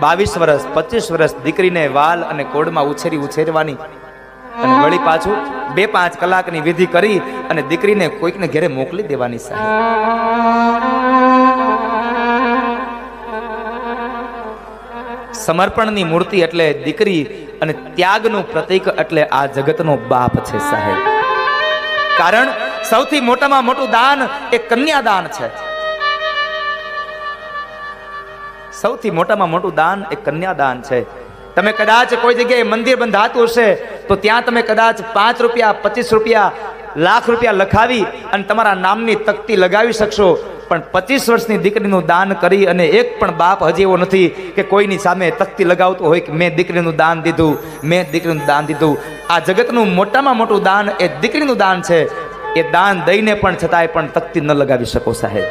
22 વર્ષ 25 વર્ષ દીકરીને વાલ અને કોડમાં ઉછેરવાની અને વળી પાછું 2-5 કલાકની વિધિ કરી અને દીકરીને કોઈકને ઘરે મોકલી દેવાની સાહેબ. સમર્પણની મૂર્તિ એટલે દીકરી અને ત્યાગનું પ્રતીક એટલે આ જગતનો બાપ છે સાહેબ. કારણ સૌથી મોટામાં મોટું દાન એ કન્યાદાન છે. સૌથી મોટામાં મોટું દાન એ કન્યાદાન છે. તમે કદાચ કોઈ જગ્યાએ મંદિર બંધાતું હશે તો ત્યાં તમે કદાચ 5 રૂપિયા 25 રૂપિયા લાખ રૂપિયા લખાવી અને તમારા નામની તકતી લગાવી શકશો, પણ 25 વર્ષની દીકરીનું દાન કરી અને એક પણ બાપ હજી એવો નથી કે કોઈની સામે તકતી લગાવતો હોય કે મેં દીકરીનું દાન દીધું, મેં દીકરીનું દાન દીધું. આ જગતનું મોટામાં મોટું દાન એ દીકરીનું દાન છે. એ દાન દઈને પણ છતાંય પણ તકતી ન લગાવી શકો સાહેબ.